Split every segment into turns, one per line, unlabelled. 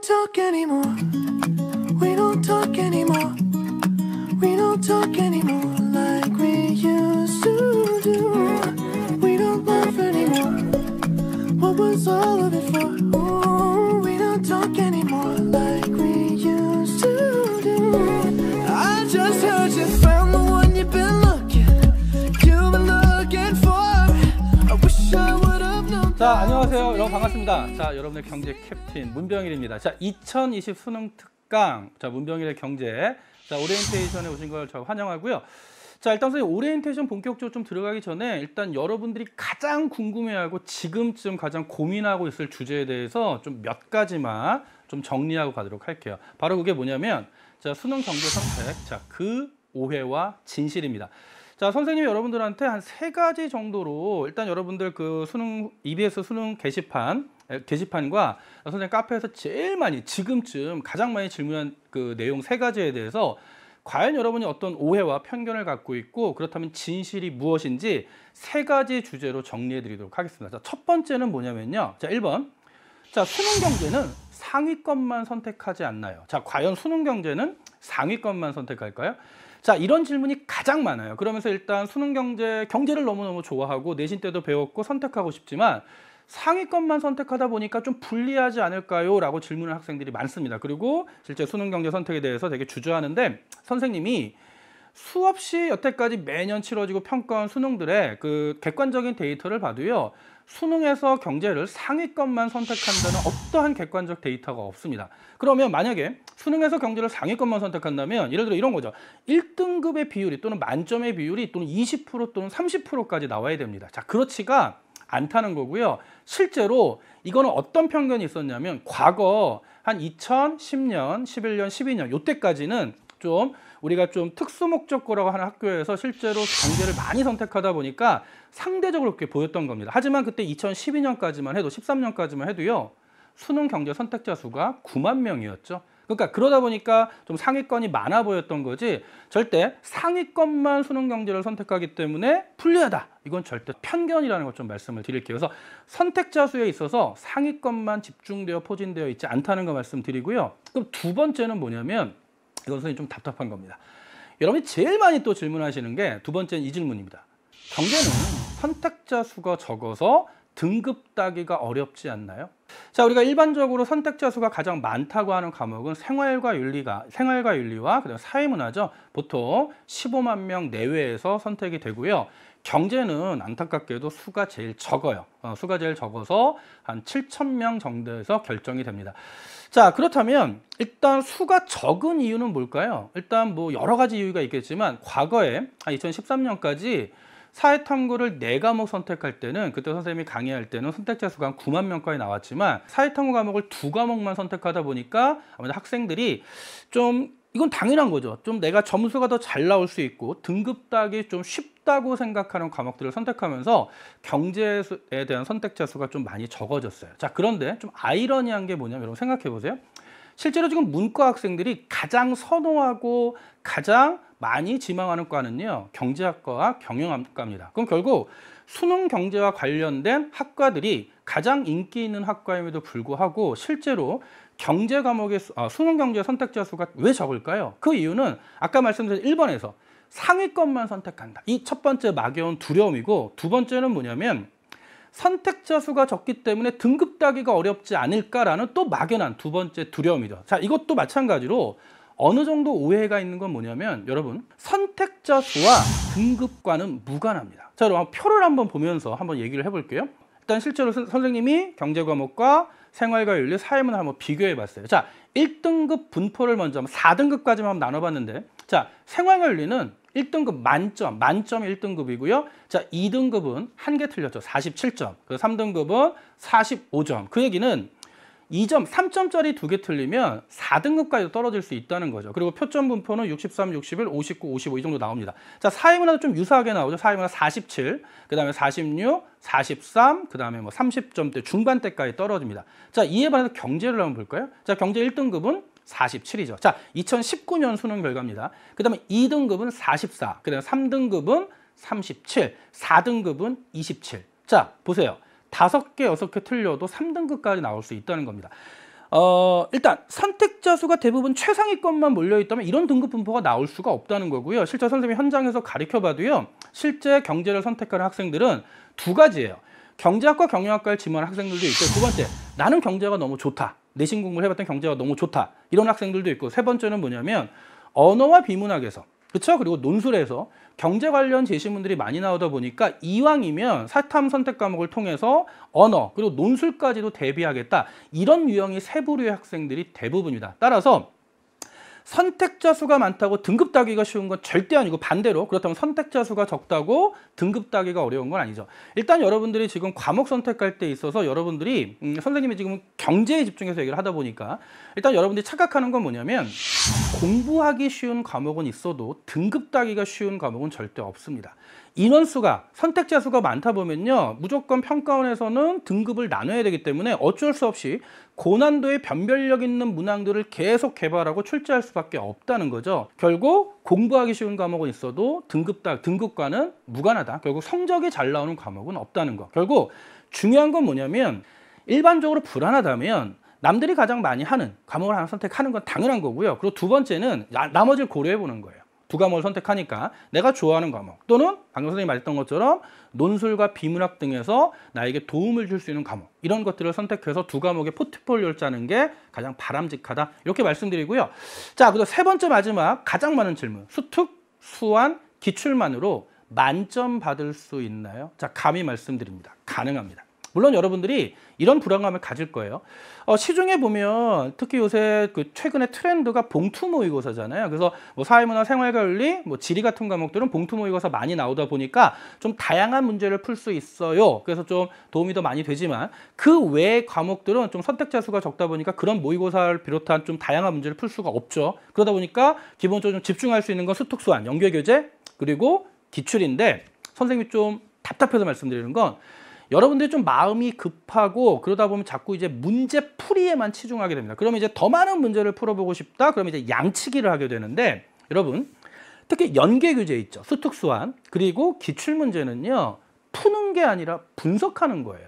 don't talk anymore. We don't talk anymore. We don't talk anymore like we used to do. We don't laugh anymore. What was all of it for? Ooh, we don't talk anymore like we used to do. I just heard you found the one you've been looking for. I wish I would have known.
자, 안녕하세요. 여러분 반갑습니다. 자, 여러분의 경제 캡틴 문병일입니다. 자, 2020 수능 특강, 자, 문병일의 경제, 자, 오리엔테이션에 오신 걸 저 환영하고요. 자, 일단 선생님 오리엔테이션 본격적으로 좀 들어가기 전에 일단 여러분들이 가장 궁금해하고 지금쯤 가장 고민하고 있을 주제에 대해서 좀 몇 가지만 좀 정리하고 가도록 할게요. 바로 그게 뭐냐면, 자, 수능 경제 선택, 자, 그 오해와 진실입니다. 자, 선생님이 여러분들한테 한 3가지 정도로 일단 여러분들 그 수능 EBS 수능 게시판과 선생님 카페에서 제일 많이 지금쯤 가장 많이 질문한 그 내용 3가지에 대해서 과연 여러분이 어떤 오해와 편견을 갖고 있고 그렇다면 진실이 무엇인지 3가지 주제로 정리해 드리도록 하겠습니다. 자, 첫 번째는 뭐냐면요. 자, 1번. 자, 수능 경제는 상위권만 선택하지 않나요? 자, 과연 수능 경제는 상위권만 선택할까요? 자, 이런 질문이 가장 많아요. 그러면서 일단 수능 경제를 너무너무 좋아하고 내신 때도 배웠고 선택하고 싶지만 상위권만 선택하다 보니까 좀 불리하지 않을까요? 라고 질문하는 학생들이 많습니다. 그리고 실제 수능 경제 선택에 대해서 되게 주저하는데 선생님이 수없이 여태까지 매년 치러지고 평가한 수능들의 그 객관적인 데이터를 봐도요. 수능에서 경제를 상위권만 선택한다는 어떠한 객관적 데이터가 없습니다. 그러면 만약에 수능에서 경제를 상위권만 선택한다면 예를 들어 이런 거죠. 1등급의 비율이 또는 만점의 비율이 또는 20% 또는 30%까지 나와야 됩니다. 자, 그렇지가 않다는 거고요. 실제로 이거는 어떤 편견이 있었냐면 과거 한 2010년, 11년, 12년 이때까지는 좀 우리가 좀 특수 목적고라고 하는 학교에서 실제로 경제를 많이 선택하다 보니까 상대적으로 그렇게 보였던 겁니다. 하지만 그때 2012년까지만 해도 13년까지만 해도요. 수능 경제 선택자 수가 9만 명이었죠. 그러니까 그러다 보니까 좀 상위권이 많아 보였던 거지 절대 상위권만 수능 경제를 선택하기 때문에 불리하다. 이건 절대 편견이라는 것 좀 말씀을 드릴게요. 그래서 선택자 수에 있어서 상위권만 집중되어 포진되어 있지 않다는 거 말씀드리고요. 그럼 두 번째는 뭐냐면 이건 선생님 좀 답답한 겁니다. 여러분이 제일 많이 또 질문하시는 게 두 번째는 이 질문입니다. 경제는 선택자 수가 적어서 등급 따기가 어렵지 않나요? 자, 우리가 일반적으로 선택자 수가 가장 많다고 하는 과목은 생활과 윤리와 그다음에 사회문화죠. 보통 15만 명 내외에서 선택이 되고요. 경제는 안타깝게도 수가 제일 적어요. 수가 제일 적어서 한 7,000명 정도에서 결정이 됩니다. 자, 그렇다면 일단 수가 적은 이유는 뭘까요? 일단 뭐 여러 가지 이유가 있겠지만 과거에 한 2013년까지 사회탐구를 4과목 선택할 때는 그때 선생님이 강의할 때는 선택자 수가 한 9만 명까지 나왔지만 사회탐구 과목을 2과목만 선택하다 보니까 아무래도 학생들이 좀 이건 당연한 거죠. 좀 내가 점수가 더 잘 나올 수 있고 등급 따기 좀 쉽다고 생각하는 과목들을 선택하면서 경제에 대한 선택자 수가 좀 많이 적어졌어요. 자, 그런데 좀 아이러니한 게 뭐냐면 여러분 생각해 보세요. 실제로 지금 문과 학생들이 가장 선호하고 가장 많이 지망하는 과는요. 경제학과와 경영학과입니다. 그럼 결국 수능 경제와 관련된 학과들이 가장 인기 있는 학과임에도 불구하고 실제로 경제 과목의 수능 경제 선택자 수가 왜 적을까요? 그 이유는 아까 말씀드린 1번에서 상위권만 선택한다. 이 첫 번째 막연한 두려움이고 두 번째는 뭐냐면 선택자 수가 적기 때문에 등급 따기가 어렵지 않을까라는 또 막연한 두 번째 두려움이죠. 자, 이것도 마찬가지로 어느 정도 오해가 있는 건 뭐냐면 여러분 선택자 수와 등급과는 무관합니다. 자, 여러분 표를 한번 보면서 한번 얘기를 해볼게요. 일단 실제로 선생님이 경제 과목과 생활과 윤리, 사회문화 한번 비교해 봤어요. 자, 1등급 분포를 먼저 4등급까지만 한번 나눠봤는데 자, 생활과 윤리는 1등급 만점이 1등급이고요. 자, 2등급은 1개 틀렸죠. 47점. 그 3등급은 45점. 그 얘기는 2점, 3점짜리 2개 틀리면 4등급까지 떨어질 수 있다는 거죠. 그리고 표점 분포는 63, 61, 59, 55 이 정도 나옵니다. 자, 사회문화도 좀 유사하게 나오죠. 사회문화 47, 그 다음에 46, 43, 그 다음에 뭐 30점대 중반대까지 떨어집니다. 자, 이에 반해서 경제를 한번 볼까요? 자, 경제 1등급은 47이죠. 자, 2019년 수능 결과입니다. 그 다음에 2등급은 44, 그 다음에 3등급은 37, 4등급은 27. 자, 보세요. 5개, 6개 틀려도 3등급까지 나올 수 있다는 겁니다. 일단 선택자 수가 대부분 최상위권만 몰려있다면 이런 등급 분포가 나올 수가 없다는 거고요. 실제 선생님이 현장에서 가르쳐봐도요. 실제 경제를 선택하는 학생들은 두 가지예요. 경제학과 경영학과를 지망하는 학생들도 있고, 두 번째, 나는 경제가 너무 좋다. 내신 공부를 해봤던 경제가 너무 좋다. 이런 학생들도 있고, 세 번째는 뭐냐면 언어와 비문학에서, 그렇죠? 그리고 논술에서 경제 관련 제시문들이 많이 나오다 보니까 이왕이면 사탐 선택 과목을 통해서 언어 그리고 논술까지도 대비하겠다. 이런 유형의 세 부류의 학생들이 대부분이다. 따라서 선택자 수가 많다고 등급 따기가 쉬운 건 절대 아니고 반대로 그렇다면 선택자 수가 적다고 등급 따기가 어려운 건 아니죠. 일단 여러분들이 지금 과목 선택할 때 있어서 여러분들이 선생님이 지금 경제에 집중해서 얘기를 하다 보니까 일단 여러분들이 착각하는 건 뭐냐면 공부하기 쉬운 과목은 있어도 등급 따기가 쉬운 과목은 절대 없습니다. 인원수가 선택자 수가 많다 보면요 무조건 평가원에서는 등급을 나눠야 되기 때문에 어쩔 수 없이 고난도의 변별력 있는 문항들을 계속 개발하고 출제할 수밖에 없다는 거죠. 결국 공부하기 쉬운 과목은 있어도 등급과는 무관하다. 결국 성적이 잘 나오는 과목은 없다는 거. 결국 중요한 건 뭐냐면 일반적으로 불안하다면 남들이 가장 많이 하는 과목을 하나 선택하는 건 당연한 거고요. 그리고 두 번째는 나머지를 고려해 보는 거예요. 두 과목을 선택하니까 내가 좋아하는 과목 또는 방금 선생님이 말했던 것처럼 논술과 비문학 등에서 나에게 도움을 줄 수 있는 과목 이런 것들을 선택해서 두 과목의 포트폴리오를 짜는 게 가장 바람직하다 이렇게 말씀드리고요. 자, 그리고 세 번째 마지막 가장 많은 질문 수특, 수완, 기출만으로 만점 받을 수 있나요? 자, 감히 말씀드립니다. 가능합니다. 물론 여러분들이 이런 불안감을 가질 거예요. 시중에 보면 특히 요새 그 최근에 트렌드가 봉투 모의고사잖아요. 그래서 뭐 사회문화, 생활과윤리, 뭐 지리 같은 과목들은 봉투 모의고사 많이 나오다 보니까 좀 다양한 문제를 풀 수 있어요. 그래서 좀 도움이 더 많이 되지만 그 외의 과목들은 좀 선택자 수가 적다 보니까 그런 모의고사를 비롯한 좀 다양한 문제를 풀 수가 없죠. 그러다 보니까 기본적으로 좀 집중할 수 있는 건 수특수완, 연계교재 그리고 기출인데 선생님이 좀 답답해서 말씀드리는 건 여러분들이 좀 마음이 급하고 그러다 보면 자꾸 이제 문제 풀이에만 치중하게 됩니다. 그러면 이제 더 많은 문제를 풀어보고 싶다. 그러면 이제 양치기를 하게 되는데 여러분 특히 연계 교재 있죠. 수특수완 그리고 기출 문제는요. 푸는 게 아니라 분석하는 거예요.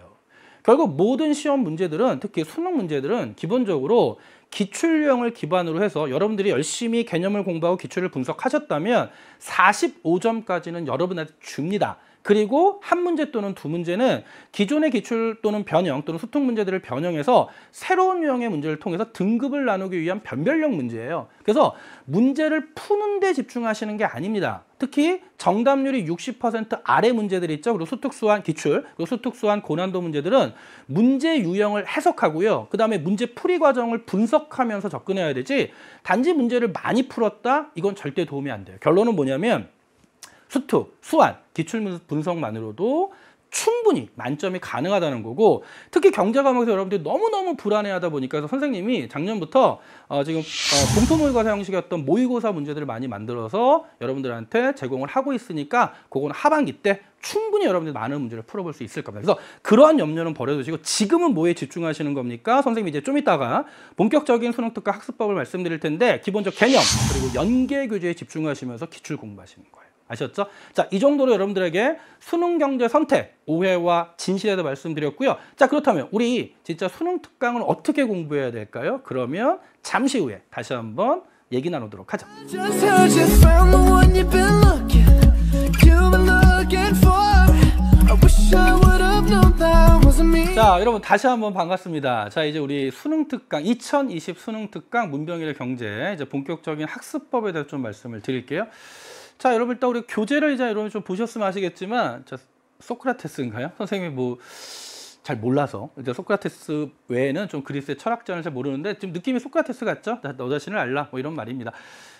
결국 모든 시험 문제들은 특히 수능 문제들은 기본적으로 기출 유형을 기반으로 해서 여러분들이 열심히 개념을 공부하고 기출을 분석하셨다면 45점까지는 여러분한테 줍니다. 그리고 한 문제 또는 두 문제는 기존의 기출 또는 변형 또는 수특 문제들을 변형해서 새로운 유형의 문제를 통해서 등급을 나누기 위한 변별력 문제예요. 그래서 문제를 푸는 데 집중하시는 게 아닙니다. 특히 정답률이 60% 아래 문제들이 있죠. 그리고 수특수완 기출, 그리고 수특수완 고난도 문제들은 문제 유형을 해석하고요. 그 다음에 문제 풀이 과정을 분석하면서 접근해야 되지 단지 문제를 많이 풀었다? 이건 절대 도움이 안 돼요. 결론은 뭐냐면 수특, 수완, 기출 분석만으로도 충분히 만점이 가능하다는 거고 특히 경제 과목에서 여러분들이 너무너무 불안해하다 보니까 그래서 선생님이 작년부터 지금 봉투 모의고사 형식이었던 모의고사 문제들을 많이 만들어서 여러분들한테 제공을 하고 있으니까 그거는 하반기 때 충분히 여러분들이 많은 문제를 풀어볼 수 있을 겁니다. 그래서 그러한 염려는 버려두시고 지금은 뭐에 집중하시는 겁니까? 선생님이 이제 좀 이따가 본격적인 수능 특강 학습법을 말씀드릴 텐데 기본적 개념 그리고 연계 교재에 집중하시면서 기출 공부하시는 거예요. 아셨죠? 자, 이 정도로 여러분들에게 수능 경제 선택, 오해와 진실에 대해 말씀드렸고요. 자, 그렇다면 우리 진짜 수능 특강을 어떻게 공부해야 될까요? 그러면 잠시 후에 다시 한번 얘기 나누도록 하죠.
Just heard you found the one you've been looking for. I wish I would have known that wasn't me.
자, 여러분 다시 한번 반갑습니다. 자, 이제 우리 수능 특강 2020 수능 특강 문병일의 경제 이제 본격적인 학습법에 대해서 좀 말씀을 드릴게요. 자, 여러분 일단 우리 교재를 이제 여러분 좀 보셨으면 아시겠지만 소크라테스인가요? 선생님이 뭐 잘 몰라서 이제 소크라테스 외에는 좀 그리스의 철학자는 잘 모르는데 지금 느낌이 소크라테스 같죠? 너 자신을 알라 뭐 이런 말입니다.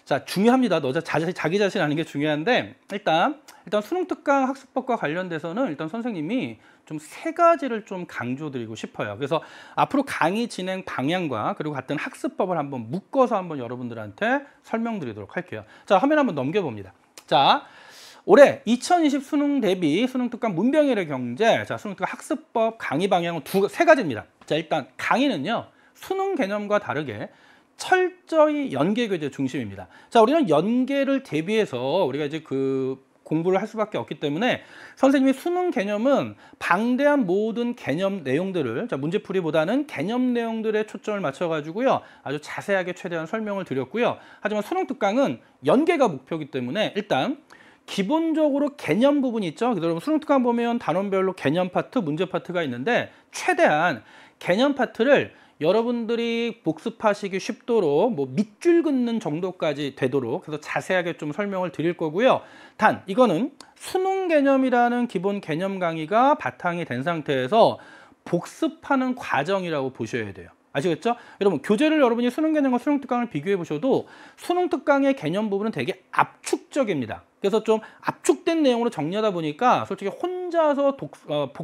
자, 중요합니다. 자기 자신 아는 게 중요한데 일단 수능 특강 학습법과 관련돼서는 일단 선생님이 좀 세 가지를 좀 강조드리고 싶어요. 그래서 앞으로 강의 진행 방향과 그리고 같은 학습법을 한번 묶어서 한번 여러분들한테 설명드리도록 할게요. 자, 화면 한번 넘겨봅니다. 자, 올해 2020 수능 대비 수능 특강 문병일의 경제, 자, 수능 특강 학습법 강의 방향은 세 가지입니다. 자, 일단 강의는요, 수능 개념과 다르게 철저히 연계 교재 중심입니다. 자, 우리는 연계를 대비해서 우리가 이제 그 공부를 할 수밖에 없기 때문에 선생님이 수능 개념은 방대한 모든 개념 내용들을 문제풀이보다는 개념 내용들에 초점을 맞춰가지고요. 아주 자세하게 최대한 설명을 드렸고요. 하지만 수능 특강은 연계가 목표이기 때문에 일단 기본적으로 개념 부분이 있죠. 여러분 수능 특강 보면 단원별로 개념 파트, 문제 파트가 있는데 최대한 개념 파트를 여러분들이 복습하시기 쉽도록 뭐 밑줄 긋는 정도까지 되도록 그래서 자세하게 좀 설명을 드릴 거고요. 단 이거는 수능 개념이라는 기본 개념 강의가 바탕이 된 상태에서 복습하는 과정이라고 보셔야 돼요. 아시겠죠? 여러분 교재를 여러분이 수능 개념과 수능 특강을 비교해 보셔도 수능 특강의 개념 부분은 되게 압축적입니다. 그래서 좀 압축된 내용으로 정리하다 보니까 솔직히 혼자서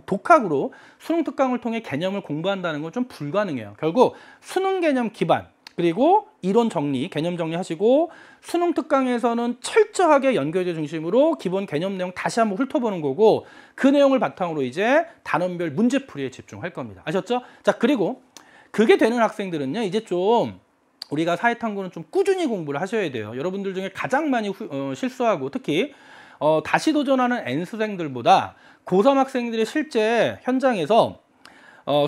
독학으로 수능 특강을 통해 개념을 공부한다는 건 좀 불가능해요. 결국 수능 개념 기반 그리고 이론 정리, 개념 정리하시고 수능 특강에서는 철저하게 연결제 중심으로 기본 개념 내용 다시 한번 훑어보는 거고 그 내용을 바탕으로 이제 단원별 문제풀이에 집중할 겁니다. 아셨죠? 자, 그리고 그게 되는 학생들은요, 이제 좀 우리가 사회탐구는 좀 꾸준히 공부를 하셔야 돼요. 여러분들 중에 가장 많이 실수하고 특히 다시 도전하는 N수생들보다 고3 학생들이 실제 현장에서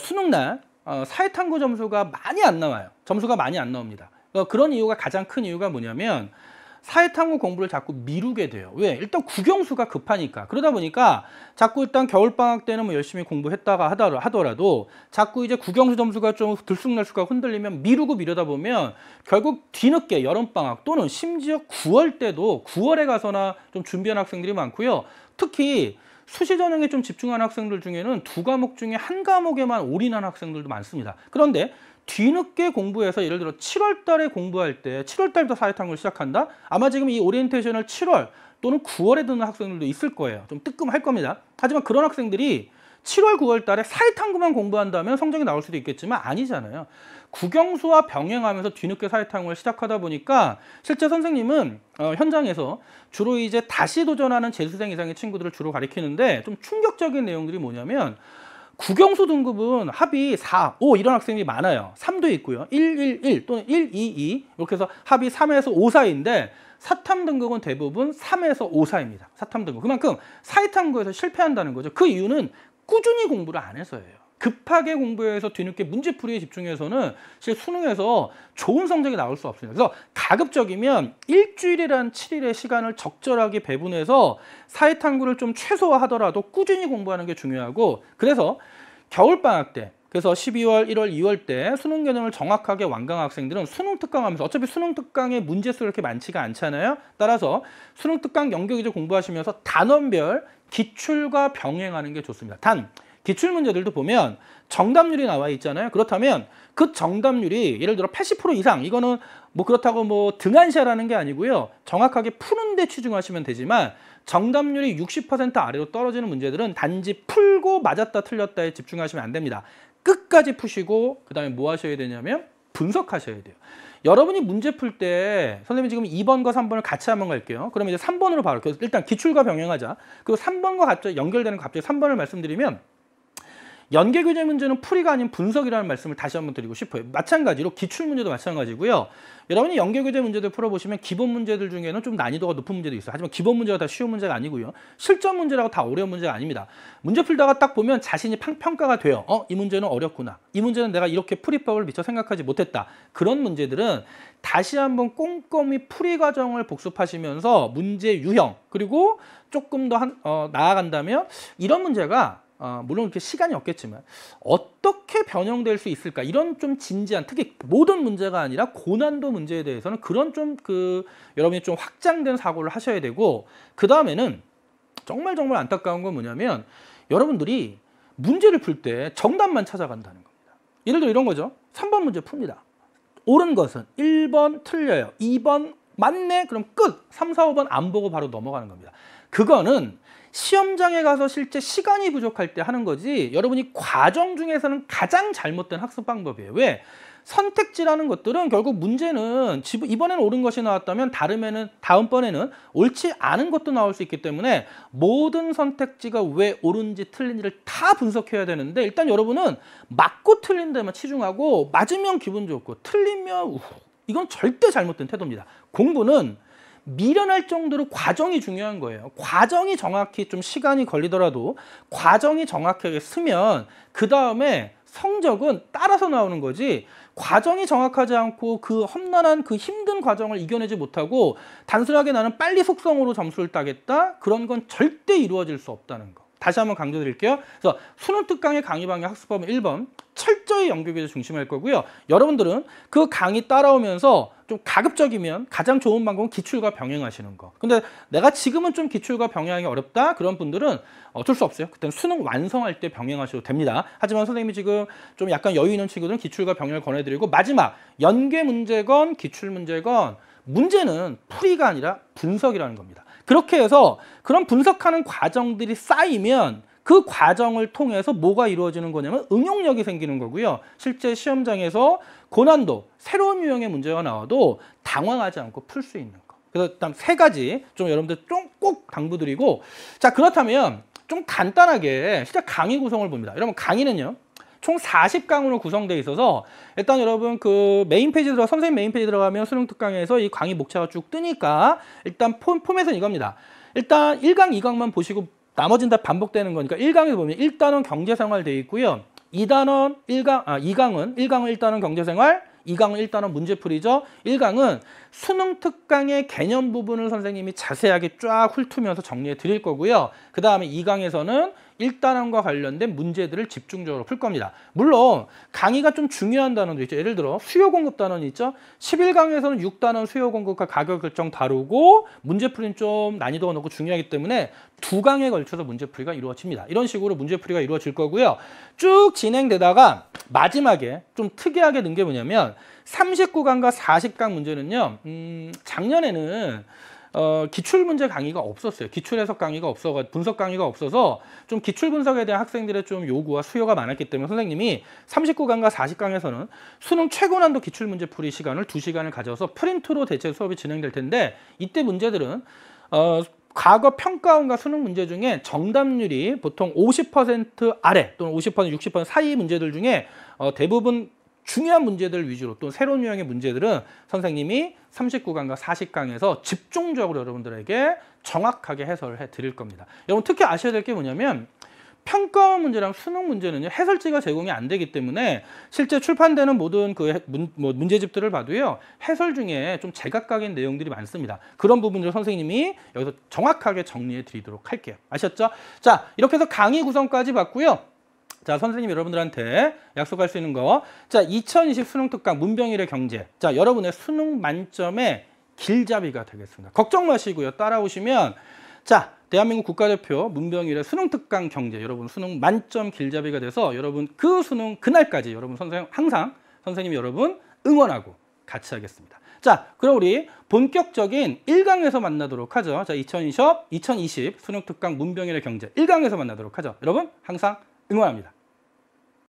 수능날 사회탐구 점수가 많이 안 나와요. 점수가 많이 안 나옵니다. 그런 이유가 가장 큰 이유가 뭐냐면 사회탐구 공부를 자꾸 미루게 돼요. 왜? 일단 국영수가 급하니까. 그러다 보니까 자꾸 일단 겨울방학 때는 뭐 열심히 공부했다가 하더라도 자꾸 이제 국영수 점수가 좀 들쑥날쑥하고 흔들리면 미루다 보면 결국 뒤늦게 여름방학 또는 심지어 9월 때도 9월에 가서나 좀 준비한 학생들이 많고요. 특히 수시 전형에 좀 집중한 학생들 중에는 두 과목 중에 한 과목에만 올인한 학생들도 많습니다. 그런데 뒤늦게 공부해서 예를 들어 7월 달에 공부할 때 7월 달부터 사회탐구를 시작한다? 아마 지금 이 오리엔테이션을 7월 또는 9월에 듣는 학생들도 있을 거예요. 좀 뜨끔할 겁니다. 하지만 그런 학생들이 7월, 9월 달에 사회탐구만 공부한다면 성적이 나올 수도 있겠지만 아니잖아요. 국영수와 병행하면서 뒤늦게 사회탐구를 시작하다 보니까 실제 선생님은 현장에서 주로 이제 다시 도전하는 재수생 이상의 친구들을 주로 가리키는데 좀 충격적인 내용들이 뭐냐면 국영수 등급은 합이 4, 5 이런 학생이 많아요. 3도 있고요. 1, 1, 1 또는 1, 2, 2 이렇게 해서 합이 3에서 5 사이인데 사탐 등급은 대부분 3에서 5 사이입니다. 사탐 등급. 그만큼 사회탐구에서 실패한다는 거죠. 그 이유는 꾸준히 공부를 안 해서예요. 급하게 공부해서 뒤늦게 문제풀이에 집중해서는 실제 수능에서 좋은 성적이 나올 수 없습니다. 그래서 가급적이면 일주일이란 7일의 시간을 적절하게 배분해서 사회탐구를 좀 최소화하더라도 꾸준히 공부하는 게 중요하고 그래서 겨울방학 때 그래서 12월, 1월, 2월 때 수능 개념을 정확하게 완강한 학생들은 수능 특강하면서 어차피 수능 특강의 문제수가 그렇게 많지가 않잖아요. 따라서 수능 특강 연계교재 공부하시면서 단원별 기출과 병행하는 게 좋습니다. 단 기출 문제들도 보면 정답률이 나와 있잖아요. 그렇다면 그 정답률이 예를 들어 80% 이상 이거는 뭐 그렇다고 뭐 등한시하라는 게 아니고요. 정확하게 푸는 데 치중하시면 되지만 정답률이 60% 아래로 떨어지는 문제들은 단지 풀고 맞았다 틀렸다에 집중하시면 안 됩니다. 끝까지 푸시고 그다음에 뭐 하셔야 되냐면 분석하셔야 돼요. 여러분이 문제 풀 때 선생님이 지금 2번과 3번을 같이 한번 갈게요. 그러면 이제 3번으로 바로 일단 기출과 병행하자. 그리고 3번과 갑자기 연결되는 갑자기 3번을 말씀드리면 연계교재 문제는 풀이가 아닌 분석이라는 말씀을 다시 한번 드리고 싶어요. 마찬가지로 기출문제도 마찬가지고요. 여러분이 연계교재 문제들 풀어보시면 기본 문제들 중에는 좀 난이도가 높은 문제도 있어요. 하지만 기본 문제가 다 쉬운 문제가 아니고요. 실전 문제라고 다 어려운 문제가 아닙니다. 문제 풀다가 딱 보면 자신이 평가가 돼요. 이 문제는 어렵구나. 이 문제는 내가 이렇게 풀이법을 미처 생각하지 못했다. 그런 문제들은 다시 한번 꼼꼼히 풀이 과정을 복습하시면서 문제 유형 그리고 조금 더 나아간다면 이런 문제가 물론 이렇게 시간이 없겠지만 어떻게 변형될 수 있을까 이런 좀 진지한 특히 모든 문제가 아니라 고난도 문제에 대해서는 그런 좀 여러분이 좀 확장된 사고를 하셔야 되고 그 다음에는 정말 안타까운 건 뭐냐면 여러분들이 문제를 풀 때 정답만 찾아간다는 겁니다. 예를 들어 이런 거죠. 3번 문제 풉니다. 옳은 것은 1번 틀려요. 2번 맞네? 그럼 끝! 3, 4, 5번 안 보고 바로 넘어가는 겁니다. 그거는 시험장에 가서 실제 시간이 부족할 때 하는 거지 여러분이 과정 중에서는 가장 잘못된 학습 방법이에요. 왜? 선택지라는 것들은 결국 문제는 이번에는 옳은 것이 나왔다면 다음번에는 옳지 않은 것도 나올 수 있기 때문에 모든 선택지가 왜 옳은지 틀린지를 다 분석해야 되는데 일단 여러분은 맞고 틀린 데만 치중하고 맞으면 기분 좋고 틀리면 이건 절대 잘못된 태도입니다. 공부는 미련할 정도로 과정이 중요한 거예요. 과정이 정확히 좀 시간이 걸리더라도 과정이 정확하게 쓰면 그 다음에 성적은 따라서 나오는 거지, 과정이 정확하지 않고 그 험난한 그 힘든 과정을 이겨내지 못하고 단순하게 나는 빨리 속성으로 점수를 따겠다, 그런 건 절대 이루어질 수 없다는 거. 다시 한번 강조드릴게요. 그래서 수능 특강의 강의 방향 학습법은 1번 철저히 연결 중심할 거고요. 여러분들은 그 강의 따라오면서 좀 가급적이면 가장 좋은 방법은 기출과 병행하시는 거. 근데 내가 지금은 좀 기출과 병행하기 어렵다, 그런 분들은 어쩔 수 없어요. 그때는 수능 완성할 때 병행하셔도 됩니다. 하지만 선생님이 지금 좀 약간 여유 있는 친구들은 기출과 병행을 권해드리고, 마지막 연계 문제건 기출 문제건 문제는 풀이가 아니라 분석이라는 겁니다. 그렇게 해서 그런 분석하는 과정들이 쌓이면 그 과정을 통해서 뭐가 이루어지는 거냐면 응용력이 생기는 거고요. 실제 시험장에서 고난도, 새로운 유형의 문제가 나와도 당황하지 않고 풀 수 있는 거. 그래서 일단 세 가지 좀 여러분들 좀 꼭 당부드리고, 자, 그렇다면 좀 간단하게 진짜 강의 구성을 봅니다. 여러분, 강의는요 총 40강으로 구성되어 있어서 일단 여러분 그 메인 페이지 선생님 메인 페이지 들어가면 수능 특강에서 이 강의 목차가 쭉 뜨니까 일단 포맷은 이겁니다. 일단 1강, 2강만 보시고 나머지는 다 반복되는 거니까 1강에 보면 1단원 경제생활 되어 있고요. 2강은 1단원 경제생활, 2강은 1단원 문제풀이죠. 1강은 수능 특강의 개념 부분을 선생님이 자세하게 쫙 훑으면서 정리해 드릴 거고요. 그 다음에 2강에서는 1단원과 관련된 문제들을 집중적으로 풀 겁니다. 물론 강의가 좀 중요한 단원도 있죠. 예를 들어 수요 공급 단원이 있죠. 11강에서는 6단원 수요 공급과 가격 결정 다루고 문제풀이는 좀 난이도가 높고 중요하기 때문에 2강에 걸쳐서 문제풀이가 이루어집니다. 이런 식으로 문제풀이가 이루어질 거고요. 쭉 진행되다가 마지막에 좀 특이하게 는 게 뭐냐면 39강과 40강 문제는요. 작년에는 기출문제 강의가 없었어요. 기출해석 강의가 없어서, 분석 강의가 없어서 좀 기출 분석에 대한 학생들의 좀 요구와 수요가 많았기 때문에 선생님이 39강과 40강에서는 수능 최고난도 기출문제 풀이 시간을 2시간을 가져서 프린트로 대체 수업이 진행될 텐데, 이때 문제들은 과거 평가원과 수능 문제 중에 정답률이 보통 50% 아래 또는 50%, 60% 사이 문제들 중에 대부분 중요한 문제들 위주로, 또 새로운 유형의 문제들은 선생님이 39강과 40강에서 집중적으로 여러분들에게 정확하게 해설을 해 드릴 겁니다. 여러분 특히 아셔야 될 게 뭐냐면 평가원 문제랑 수능 문제는요 해설지가 제공이 안 되기 때문에 실제 출판되는 모든 그 문제집들을 봐도요 해설 중에 좀 제각각인 내용들이 많습니다. 그런 부분들을 선생님이 여기서 정확하게 정리해 드리도록 할게요. 아셨죠? 자, 이렇게 해서 강의 구성까지 봤고요. 자, 선생님 여러분들한테 약속할 수 있는 거. 자, 2020 수능 특강 문병일의 경제. 자, 여러분의 수능 만점의 길잡이가 되겠습니다. 걱정 마시고요. 따라오시면 자, 대한민국 국가대표 문병일의 수능 특강 경제, 여러분 수능 만점 길잡이가 돼서 여러분 그 수능 그날까지 여러분 항상 선생님 여러분 응원하고 같이 하겠습니다. 자, 그럼 우리 본격적인 1강에서 만나도록 하죠. 자, 2020 수능 특강 문병일의 경제 1강에서 만나도록 하죠. 여러분 항상 응원합니다.